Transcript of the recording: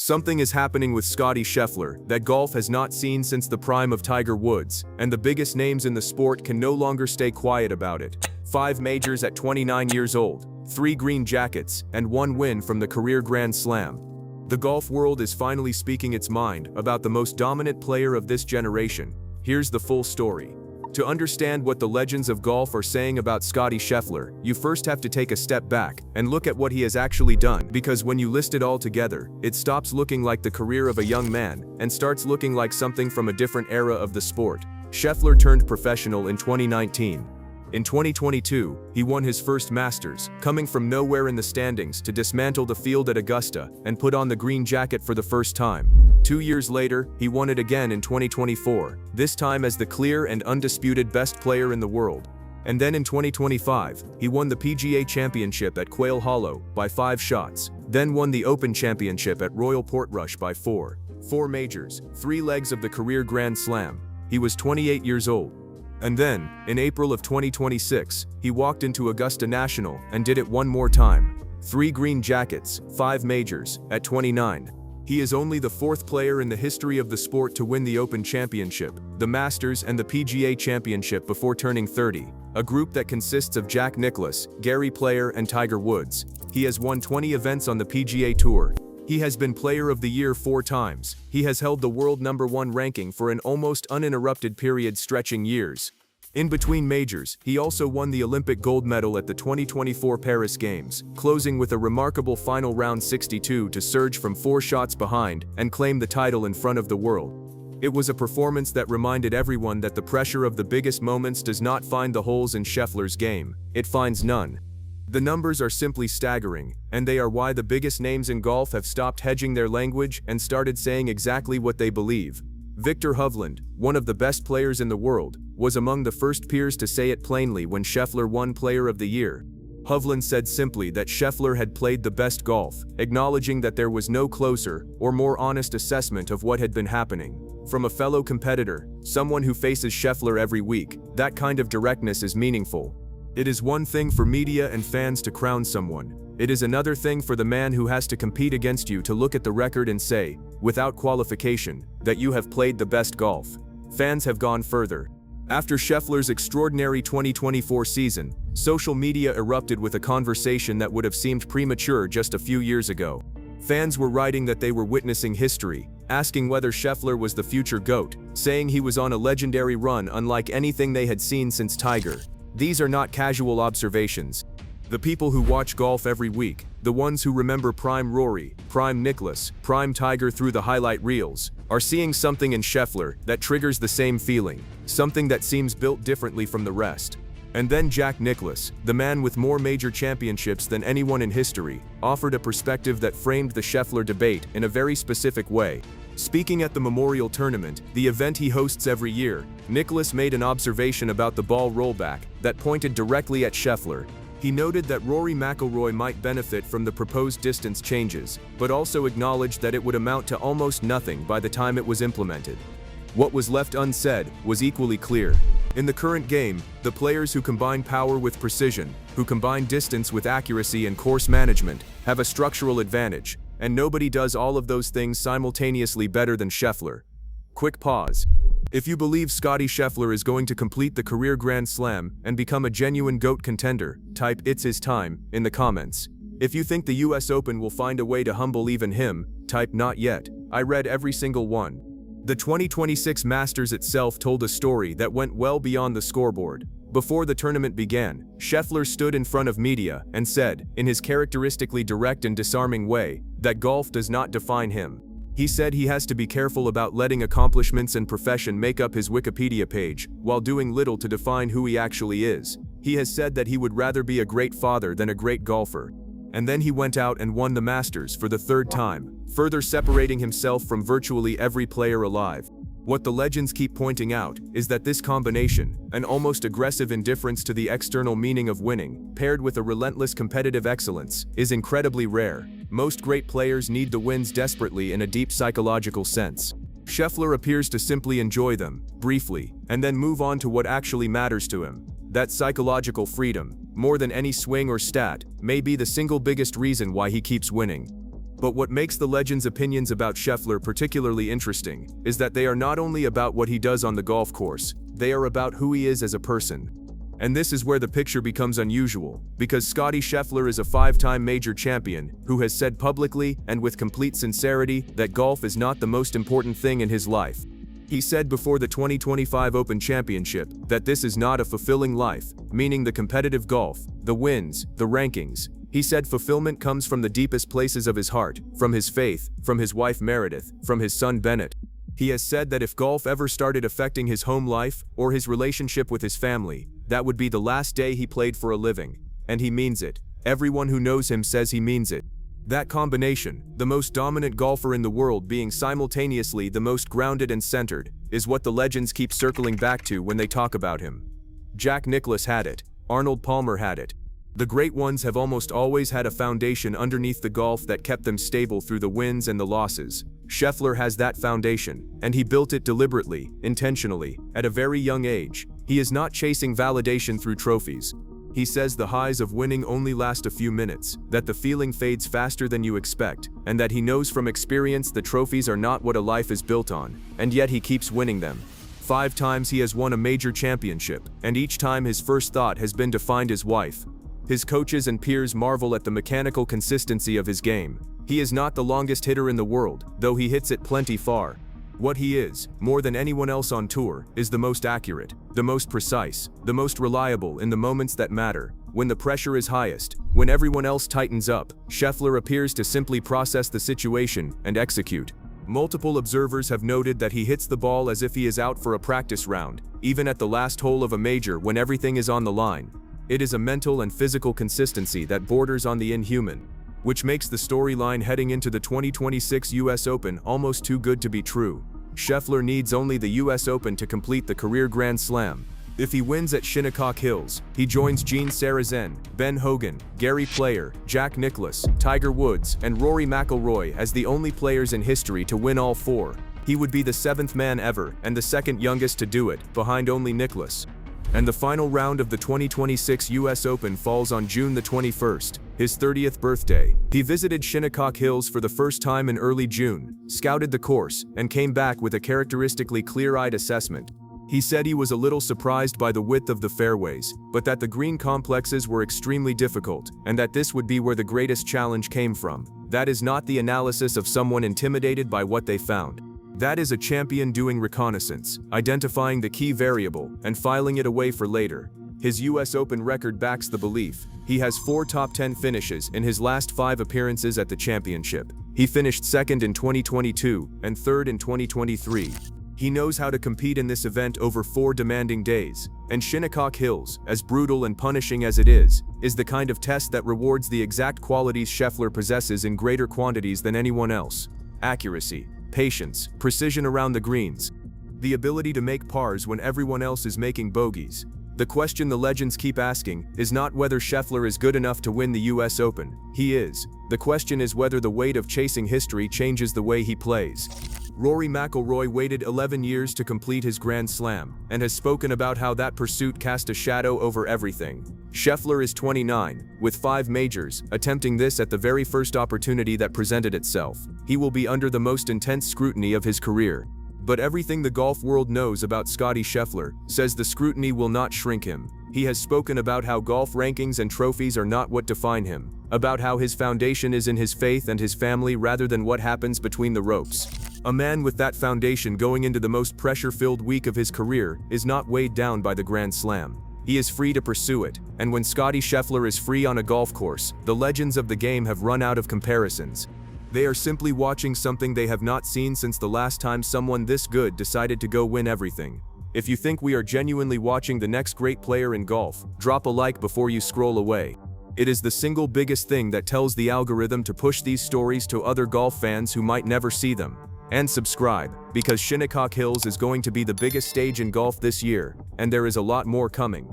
Something is happening with Scottie Scheffler that golf has not seen since the prime of Tiger Woods, and the biggest names in the sport can no longer stay quiet about it. 5 majors at 29 years old, 3 green jackets, and 1 win from the career Grand Slam. The golf world is finally speaking its mind about the most dominant player of this generation. Here's the full story. To understand what the legends of golf are saying about Scottie Scheffler, you first have to take a step back and look at what he has actually done, because when you list it all together, it stops looking like the career of a young man and starts looking like something from a different era of the sport. Scheffler turned professional in 2019. In 2022, he won his first Masters, coming from nowhere in the standings to dismantle the field at Augusta and put on the green jacket for the first time. 2 years later, he won it again in 2024, this time as the clear and undisputed best player in the world. And then in 2025, he won the PGA Championship at Quail Hollow by 5 shots, then won the Open Championship at Royal Portrush by 4 majors, 3 legs of the career Grand Slam. He was 28 years old. And then, in April of 2026, he walked into Augusta National and did it one more time. 3 green jackets, 5 majors, at 29. He is only the 4th player in the history of the sport to win the Open Championship, the Masters and the PGA Championship before turning 30, a group that consists of Jack Nicklaus, Gary Player and Tiger Woods. He has won 20 events on the PGA Tour. He has been Player of the Year 4 times. He has held the world #1 ranking for an almost uninterrupted period stretching years. In between majors, he also won the Olympic gold medal at the 2024 Paris Games, closing with a remarkable final round 62 to surge from 4 shots behind and claim the title in front of the world. It was a performance that reminded everyone that the pressure of the biggest moments does not find the holes in Scheffler's game, it finds none. The numbers are simply staggering, and they are why the biggest names in golf have stopped hedging their language and started saying exactly what they believe. Viktor Hovland, one of the best players in the world, was among the first peers to say it plainly when Scheffler won Player of the Year. Hovland said simply that Scheffler had played the best golf, acknowledging that there was no closer or more honest assessment of what had been happening. From a fellow competitor, someone who faces Scheffler every week, that kind of directness is meaningful. It is one thing for media and fans to crown someone. It is another thing for the man who has to compete against you to look at the record and say, without qualification, that you have played the best golf. Fans have gone further. After Scheffler's extraordinary 2024 season, social media erupted with a conversation that would have seemed premature just a few years ago. Fans were writing that they were witnessing history, asking whether Scheffler was the future GOAT, saying he was on a legendary run unlike anything they had seen since Tiger. These are not casual observations. The people who watch golf every week, the ones who remember prime Rory, prime Nicklaus, prime Tiger through the highlight reels, are seeing something in Scheffler that triggers the same feeling, something that seems built differently from the rest. And then Jack Nicklaus, the man with more major championships than anyone in history, offered a perspective that framed the Scheffler debate in a very specific way. Speaking at the Memorial Tournament, the event he hosts every year, Nicklaus made an observation about the ball rollback that pointed directly at Scheffler. He noted that Rory McIlroy might benefit from the proposed distance changes, but also acknowledged that it would amount to almost nothing by the time it was implemented. What was left unsaid was equally clear. In the current game, the players who combine power with precision, who combine distance with accuracy and course management, have a structural advantage, and nobody does all of those things simultaneously better than Scheffler. Quick pause. If you believe Scottie Scheffler is going to complete the career Grand Slam and become a genuine GOAT contender, type "It's his time" in the comments. If you think the US Open will find a way to humble even him, type "Not yet." I read every single one. The 2026 Masters itself told a story that went well beyond the scoreboard. Before the tournament began, Scheffler stood in front of media and said, in his characteristically direct and disarming way, that golf does not define him. He said he has to be careful about letting accomplishments and profession make up his Wikipedia page, while doing little to define who he actually is. He has said that he would rather be a great father than a great golfer. And then he went out and won the Masters for the 3rd time, further separating himself from virtually every player alive. What the legends keep pointing out is that this combination, an almost aggressive indifference to the external meaning of winning, paired with a relentless competitive excellence, is incredibly rare. Most great players need the wins desperately in a deep psychological sense. Scheffler appears to simply enjoy them, briefly, and then move on to what actually matters to him. That psychological freedom, more than any swing or stat, may be the single biggest reason why he keeps winning. But what makes the legend's opinions about Scheffler particularly interesting is that they are not only about what he does on the golf course, they are about who he is as a person. And this is where the picture becomes unusual, because Scottie Scheffler is a 5-time major champion who has said publicly and with complete sincerity that golf is not the most important thing in his life. He said before the 2025 Open Championship that this is not a fulfilling life, meaning the competitive golf, the wins, the rankings. He said fulfillment comes from the deepest places of his heart, from his faith, from his wife Meredith, from his son Bennett. He has said that if golf ever started affecting his home life or his relationship with his family, that would be the last day he played for a living. And he means it. Everyone who knows him says he means it. That combination, the most dominant golfer in the world being simultaneously the most grounded and centered, is what the legends keep circling back to when they talk about him. Jack Nicklaus had it. Arnold Palmer had it. The great ones have almost always had a foundation underneath the golf that kept them stable through the wins and the losses. Scheffler has that foundation, and he built it deliberately, intentionally, at a very young age. He is not chasing validation through trophies. He says the highs of winning only last a few minutes, that the feeling fades faster than you expect, and that he knows from experience the trophies are not what a life is built on, and yet he keeps winning them. 5 times he has won a major championship, and each time his first thought has been to find his wife. His coaches and peers marvel at the mechanical consistency of his game. He is not the longest hitter in the world, though he hits it plenty far. What he is, more than anyone else on tour, is the most accurate, the most precise, the most reliable in the moments that matter. When the pressure is highest, when everyone else tightens up, Scheffler appears to simply process the situation and execute. Multiple observers have noted that he hits the ball as if he is out for a practice round, even at the last hole of a major when everything is on the line. It is a mental and physical consistency that borders on the inhuman, which makes the storyline heading into the 2026 US Open almost too good to be true. Scheffler needs only the US Open to complete the career Grand Slam. If he wins at Shinnecock Hills, he joins Gene Sarazen, Ben Hogan, Gary Player, Jack Nicklaus, Tiger Woods, and Rory McIlroy as the only players in history to win all 4. He would be the 7th man ever and the 2nd youngest to do it, behind only Nicklaus. And the final round of the 2026 US Open falls on June the 21st, his 30th birthday. He visited Shinnecock Hills for the first time in early June, scouted the course, and came back with a characteristically clear-eyed assessment. He said he was a little surprised by the width of the fairways, but that the green complexes were extremely difficult, and that this would be where the greatest challenge came from. That is not the analysis of someone intimidated by what they found. That is a champion doing reconnaissance, identifying the key variable, and filing it away for later. His US Open record backs the belief. He has 4 top 10 finishes in his last 5 appearances at the championship. He finished 2nd in 2022 and 3rd in 2023. He knows how to compete in this event over 4 demanding days, and Shinnecock Hills, as brutal and punishing as it is the kind of test that rewards the exact qualities Scheffler possesses in greater quantities than anyone else. Accuracy, patience, precision around the greens, the ability to make pars when everyone else is making bogeys. The question the legends keep asking is not whether Scheffler is good enough to win the US Open. He is. The question is whether the weight of chasing history changes the way he plays. Rory McIlroy waited 11 years to complete his Grand Slam, and has spoken about how that pursuit cast a shadow over everything. Scheffler is 29, with 5 majors, attempting this at the very first opportunity that presented itself. He will be under the most intense scrutiny of his career. But everything the golf world knows about Scottie Scheffler says the scrutiny will not shrink him. He has spoken about how golf rankings and trophies are not what define him, about how his foundation is in his faith and his family rather than what happens between the ropes. A man with that foundation going into the most pressure-filled week of his career is not weighed down by the Grand Slam. He is free to pursue it, and when Scottie Scheffler is free on a golf course, the legends of the game have run out of comparisons. They are simply watching something they have not seen since the last time someone this good decided to go win everything. If you think we are genuinely watching the next great player in golf, drop a like before you scroll away. It is the single biggest thing that tells the algorithm to push these stories to other golf fans who might never see them. And subscribe, because Shinnecock Hills is going to be the biggest stage in golf this year, and there is a lot more coming.